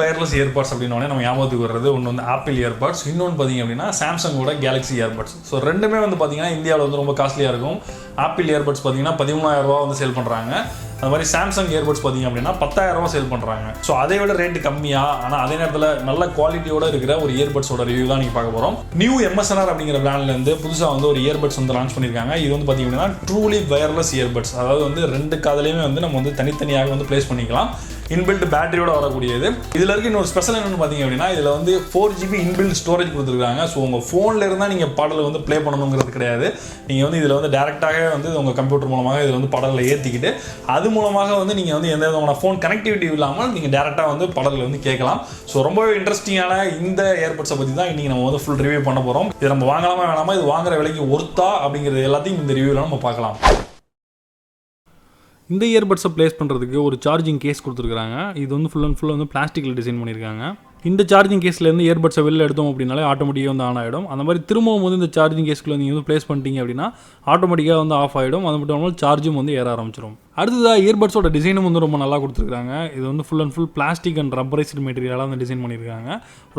Wireless earbuds அப்படின்னோடனே நம்ம ஞாபகத்துக்கு வர்றது ஒன்று வந்து ஆப்பிள் இயர்பட்ஸ், இன்னொன்று பார்த்தீங்க அப்படின்னா சாம்சங்கோட கேலக்ஸி இயர்பட்ஸ். ஸோ ரெண்டுமே வந்து பார்த்தீங்கன்னா இந்தியாவில் வந்து ரொம்ப காஸ்ட்லியாக இருக்கும். ஆப்பிள் இயர்பட்ஸ் பார்த்தீங்கன்னா 13,000 வந்து சேல் பண்ணுறாங்க. அது மாதிரி சாம்சங் இயர்பட்ஸ் பார்த்தீங்க அப்படின்னா 10,000 சேல் பண்ணுறாங்க. ஸோ அதை விட ரேட்டு கம்மியாக ஆனால் அதே நேரத்தில் நல்ல குவாலிட்டியோட இருக்கிற ஒரு இயர்பட்ஸோட ரிவ்யூ தான் நீங்கள் பார்க்க போகிறோம். Newmsnr அப்படிங்கிற பிராண்ட்லேருந்து புதுசாக வந்து ஒரு இயர்பட்ஸ் வந்து லான்ச் பண்ணியிருக்காங்க. இது வந்து பார்த்தீங்க அப்படின்னா ட்ரூலி வயர்லெஸ் இயர்பட்ஸ், அதாவது வந்து 2 காதுலையுமே வந்து நம்ம வந்து தனித்தனியாக வந்து பிளேஸ் பண்ணிக்கலாம். இன்பில்ட் பேட்டரியோட வரக்கூடியது. இதில் இருக்க இன்னொரு ஸ்பெஷல் என்னென்னு பார்த்தீங்க அப்படின்னா இதில் வந்து 4GB இன்பில்ட் ஸ்டோரேஜ் கொடுத்துருக்காங்க. ஸோ உங்கள் ஃபோனில் இருந்தால் நீங்கள் பாடலை வந்து ப்ளே பண்ணணுங்கிறது கிடையாது. நீங்கள் வந்து இதில் வந்து டேரெக்டாக வந்து உங்கள் கம்ப்யூட்டர் மூலமாக இதில் வந்து பாடலை ஏற்றிக்கிட்டு அது மூலமாக வந்து நீங்கள் வந்து எந்த விதமான ஃபோன் கனெக்டிவிட்டி இல்லாமல் நீங்கள் டேரெக்டாக வந்து பாடலை வந்து கேட்கலாம். ஸோ ரொம்பவே இன்ட்ரெஸ்டிங்கான இந்த ஏர்பட்ஸை பற்றி தான் இன்றைக்கி நம்ம வந்து ஃபுல் ரிவ்யூ பண்ண போகிறோம். இது நம்ம வாங்கலாமா வேணாமா, இது வாங்குற விலைக்கு ஒர்த்தா அப்படிங்கிறது எல்லாத்தையும் இந்த ரிவ்யூவில் நம்ம பார்க்கலாம். இந்த இயர்பட்ஸை ப்ளேஸ் பண்ணுறதுக்கு ஒரு சார்ஜிங் கேஸ் கொடுத்துருக்காங்க. இது வந்து ஃபுல் அண்ட் ஃபுல் வந்து பிளாஸ்டிக்கில் டிசைன் பண்ணியிருக்காங்க. இந்த சார்ஜிங் கேஸ்லேருந்து இயர்பட்ஸை வெளில எடுத்தோம் அப்படின்னாலே ஆட்டோமேட்டிக்காக வந்து ஆன் ஆகிடும். அந்த மாதிரி திரும்பவும் வந்து இந்த சார்ஜிங் கேஸ்க்குள்ள நீங்கள் வந்து ப்ளேஸ் பண்ணிட்டீங்க அப்படின்னா ஆட்டோமேட்டிக்காக வந்து ஆஃப் ஆகிடும். அது மட்டும் இல்லாமல் சார்ஜும் வந்து ஏற ஆரம்பிச்சிடும். அடுத்ததாக இயர்பட்ஸோட டிசைனும் வந்து ரொம்ப நல்லா கொடுத்துருக்காங்க. இது வந்து full and full plastic and rubberised மெட்டீரியலாக வந்து டிசைன் பண்ணியிருக்காங்க.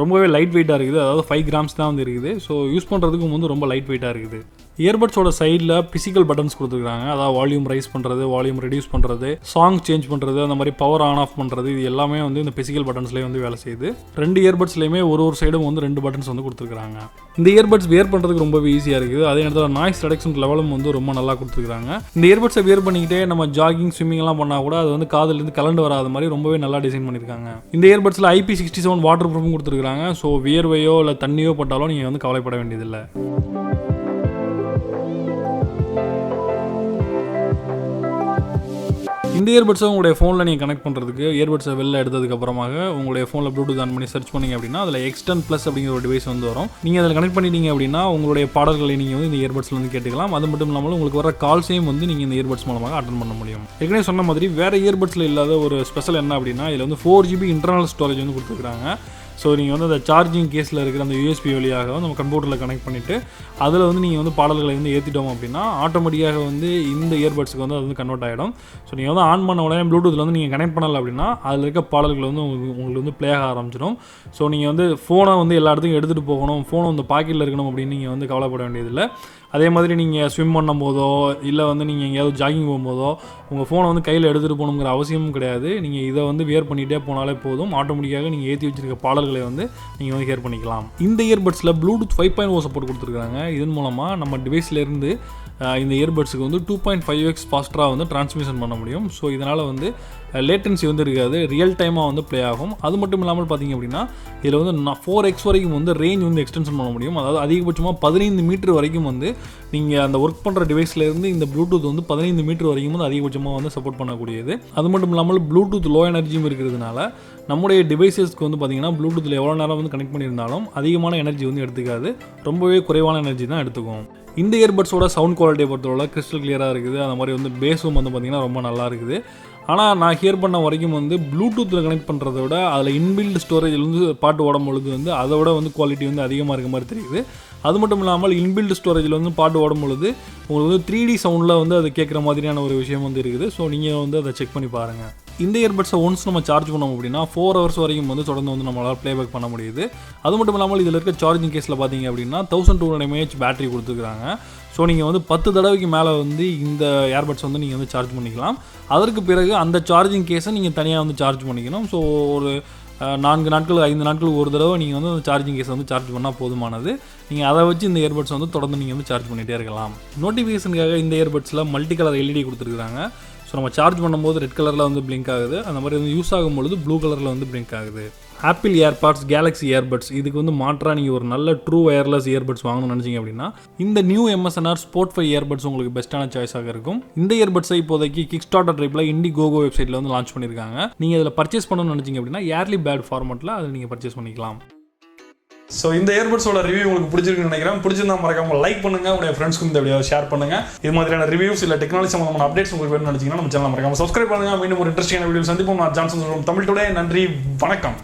ரொம்பவே லைட் வெயிட்டாக இருக்குது. அதாவது 5 கிராம்ஸ் தான் வந்து இருக்குது. ஸோ யூஸ் பண்ணுறதுக்கும் வந்து ரொம்ப லைட் வெயிட்டாக இருக்குது. இயர்பட்ஸோட சைடில் பிசிக்கல் பட்டன்ஸ் கொடுத்துருக்காங்க. அதாவது வால்யூம் ரைஸ் பண்ணுறது, வால்யூம் ரெடியூஸ் பண்ணுறது, சாங் சேஞ்ச் பண்ணுறது, அந்த மாதிரி பவர் ஆன் ஆஃப் பண்ணுறது, இது எல்லாமே வந்து இந்த பிசிக்கல் பட்டன்ஸ்லேயே வந்து வேலை செய்யுது. 2 இயர்பட்ஸ்லையுமே ஒரு சைடும் வந்து 2 பட்டன்ஸ் வந்து கொடுத்துருக்காங்க. இந்த இயர்பட்ஸ் வியர் பண்ணுறதுக்கு ரொம்பவே ஈஸியாக இருக்குது. அதே நேரத்தில் நாய்ஸ் ரிடக்ஷன் லெவலும் வந்து ரொம்ப நல்லா கொடுத்துருக்காங்க. இந்த இயர்பட்ஸை வியர் பண்ணிக்கிட்டே நம்ம ஜாகிங், ஸ்விம்மிங் எல்லாம் பண்ணால் கூட அது வந்து காதுலேருந்து கலண்டு வராத மாதிரி ரொம்பவே நல்லா டிசைன் பண்ணியிருக்காங்க. இந்த இயர்பட்ஸில் IP67 வாட்டர் ப்ரூஃபும் கொடுத்துருக்காங்க. ஸோ வியர்வையோ இல்லை தண்ணியோ பட்டாலும் நீங்கள் வந்து கவலைப்பட வேண்டியதில்லை. இந்த இயர்பட்ஸை உங்களுடைய ஃபோனில் நீங்கள் கனெக்ட் பண்ணுறதுக்கு இயர்பட்ஸை வெளில எடுத்ததுக்கப்புறமாக உங்களுடைய ஃபோனில் ப்ளூடூத் ஆன் பண்ணி சர்ச் பண்ணிங்க அப்படின்னா அதில் எக்ஸ்டன் ப்ளஸ் அப்படிங்கிற ஒரு டிவைஸ் வந்து வரும். நீங்கள் அதில் கனெக்ட் பண்ணிட்டீங்க அப்படின்னா உங்களுடைய பாடல்களை நீங்கள் வந்து இந்த இயர்பட்ஸில் வந்து கேட்டுக்கலாம். அது மட்டும் இல்லாமல் உங்களுக்கு வர கால்ஸையும் வந்து நீங்கள் இந்த இயர்பட்ஸ் மூலமாக அட்டன் பண்ண முடியும். ஏற்கனவே சொன்ன மாதிரி வேறு இயர்பட்ஸில் இல்லாத ஒரு ஸ்பெஷல் என்ன அப்படின்னா இதில் வந்து 4GB இன்டர்னல் ஸ்டோரேஜ் வந்து கொடுத்துருக்காங்க. ஸோ நீங்கள் வந்து அந்த சார்ஜிங் கேஸில் இருக்கிற அந்த USB வழியாக நம்ம கம்ப்யூட்டரில் கனெக்ட் பண்ணிவிட்டு அதில் வந்து நீங்கள் வந்து பாடல்களை வந்து ஏற்றிட்டோம் அப்படின்னா ஆட்டோமேட்டிக்காக வந்து இந்த இயர்பட்ஸுக்கு வந்து அது வந்து கன்வெர்ட் ஆகிடும். ஸோ நீங்கள் வந்து ஆன் பண்ண உடனே ப்ளூடூத்தில் வந்து நீங்கள் கனெக்ட் பண்ணலை அப்படின்னா அதில் இருக்க பாடல்கள் வந்து உங்களுக்கு வந்து ப்ளே ஆக ஆரம்பிச்சிடும். ஸோ நீங்கள் வந்து ஃபோனை வந்து எல்லா இடத்துக்கும் எடுத்துகிட்டு போகணும், ஃபோனை வந்து பாக்கெட்டில் இருக்கணும் அப்படின்னு நீங்கள் வந்து கவலைப்பட வேண்டியதில்லை. அதே மாதிரி நீங்கள் ஸ்விம் பண்ணும் போதோ இல்லை வந்து நீங்கள் எங்கேயாவது ஜாகிங் போகும்போதோ உங்கள் ஃபோனை வந்து கையில் எடுத்துகிட்டு போகணுங்கிற அவசியமும் கிடையாது. நீங்கள் இதை வந்து வியர் பண்ணிகிட்டே போனாலே போதும். ஆட்டோமேட்டிக்காக நீங்கள் ஏற்றி வச்சிருக்க பாடல்களை வந்து நீங்கள் வந்து ஹியர் பண்ணிக்கலாம். இந்த இயர்பட்ஸில் ப்ளூடூத் 5.0 சப்போர்ட் கொடுத்துருக்காங்க. இதன் மூலமாக நம்ம டிவைஸ்லேருந்து இந்த இயர்பட்ஸுக்கு வந்து 2.5x ஃபாஸ்ட்டாக வந்து டிரான்ஸ்மிஷன் பண்ண முடியும். ஸோ இதனால் வந்து லேட்டன்சி வந்து இருக்காது, ரியல் டைமாக வந்து ப்ளே ஆகும். அது மட்டும் இல்லாமல் பார்த்தீங்க அப்படின்னா இதில் வந்து 4x வரைக்கும் வந்து ரேஞ்ச் வந்து எக்ஸ்டென்ஷன் பண்ண முடியும். அதாவது அதிகபட்சமாக 15 மீட்டர் வரைக்கும் வந்து நீங்கள் அந்த ஒர்க் பண்ணுற டிவைஸ்லேருந்து இந்த ப்ளூடூத் வந்து 15 மீட்டர் வரைக்கும் வந்து அதிகபட்சமாக வந்து சப்போர்ட் பண்ணக்கூடியது. அது மட்டும் இல்லாமல் ப்ளூடூத் லோ எனர்ஜியும் இருக்கிறதுனால நம்முடைய டிவைசஸ்க்கு வந்து பார்த்திங்கன்னா ப்ளூடூத்தில் எவ்வளோ நேரம் வந்து கனெக்ட் பண்ணியிருந்தாலும் அதிகமான எனர்ஜி வந்து எடுத்துக்காது, ரொம்பவே குறைவான எனர்ஜி தான் எடுத்துக்கும். இந்த இயர்பட்ஸோட சவுண்ட் குவாலிட்டியை பொறுத்தவரை கிறிஸ்டல் கிளியராக இருக்குது. அந்த மாதிரி வந்து பேஸும் வந்து பார்த்திங்கன்னா ரொம்ப நல்லா இருக்குது. ஆனால் நான் ஹியர் பண்ண வரைக்கும் வந்து ப்ளூடூத்தில் கனெக்ட் பண்ணுறத விட அதில் இன்பில்ட் ஸ்டோரேஜில் வந்து பாட்டு ஓடும் பொழுது வந்து அதை விட வந்து குவாலிட்டி வந்து அதிகமாக இருக்க மாதிரி தெரியுது. அது மட்டும் இல்லாமல் இன்பில்ட் ஸ்டோரேஜில் வந்து பாட்டு ஓடும் பொழுது உங்களுக்கு வந்து 3D சவுண்டில் வந்து அது கேட்குற மாதிரியான ஒரு விஷயம் வந்து இருக்குது. ஸோ நீங்கள் வந்து அதை செக் பண்ணி பாருங்கள். இந்த இயர்பட்ஸை ஒன்ஸ் நம்ம சார்ஜ் பண்ணோம் அப்படின்னா 4 hours வரைக்கும் வந்து தொடர்ந்து வந்து நம்மளால் ப்ளேபேக் பண்ண முடியுது. அது மட்டும் இல்லாமல் இதில் இருக்க சார்ஜிங் கேஸில் பார்த்தீங்க அப்படின்னா 1200 mAh பேட்டரி கொடுத்துருக்காங்க. ஸோ நீங்கள் வந்து 10 தடவைக்கு மேலே வந்து இந்த ஏர்பட்ஸ் வந்து நீங்கள் வந்து சார்ஜ் பண்ணிக்கலாம். அதற்கு பிறகு அந்த சார்ஜிங் கேஸை நீங்கள் தனியாக வந்து சார்ஜ் பண்ணிக்கணும். ஸோ ஒரு 4 நாட்கள் 5 நாட்களுக்கு ஒரு தடவை நீங்கள் வந்து அந்த சார்ஜிங் கேஸை வந்து சார்ஜ் பண்ணால் போதுமானது. நீங்கள் அதை வச்சு இந்த இயர்பட்ஸ் வந்து தொடர்ந்து நீங்கள் வந்து சார்ஜ் பண்ணிகிட்டே இருக்கலாம். நோட்டிஃபிகேஷனுக்காக இந்த இயர்பட்ஸில் மல்டி கலர் LED கொடுத்துருக்காங்க. ஸோ நம்ம சார்ஜ் பண்ணும்போது ரெட் கலரில் வந்து பிளிங்க் ஆகுது, அந்த மாதிரி வந்து யூஸ் ஆகும்பொழுது ப்ளூ கலரில் வந்து பிளிங்க் ஆகுது. ஆப்பிள் ஏர்பாட்ஸ், கேலக்ஸி இயர்பட்ஸ் இதுக்கு வந்து மாற்றாக நீங்கள் ஒரு நல்ல ட்ரூ வயர்லெஸ் இயர்பட்ஸ் வாங்கணும்னு நினச்சிங்க அப்படின்னா இந்த Newmsnr Sport5 இயர்பட்ஸ் உங்களுக்கு பெஸ்ட்டான சாய்ஸாக இருக்கும். இந்த இயர்பட்ஸை இப்போதைக்கு கிக்ஸ்டார்டர் டைப்பில் இண்டிகோகோ வெப்சைட்டில் வந்து லான்ச் பண்ணியிருக்காங்க. நீங்கள் இதில் பர்ச்சேஸ் பண்ணணும்னு நினச்சிங்க அப்படின்னா ஏர்லி பேட் ஃபார்மெட்டில் அதை நீங்கள் பர்ச்சேஸ் பண்ணிக்கலாம். ஸோ இந்த இயர்பட்ஸோட ரிவ்யூ உங்களுக்கு பிடிச்சிருக்குன்னு நினைக்கிறேன். பிடிச்சிருந்தா மறக்காம லைக் பண்ணுங்க, உங்களுடைய ஃப்ரெண்ட்ஸ்க்கு இந்த வீடியோ ஷேர் பண்ணுங்க. இது மாதிரியான ரிவ்யூஸ் இல்லை டெக்னாலஜி சம்பந்தமான அப்டேட்ஸ் உங்களுக்கு வேணும்னு நினைச்சீங்கன்னா நம்ம சேனல் மறக்காம சப்ஸ்கிரைப் பண்ணுங்க. மீண்டும் ஒரு இன்ட்ரெஸ்டிங்கான வீடியோ சந்திப்போம். நான் ஜான்சன் தமிழ் டுடே. நன்றி, வணக்கம்.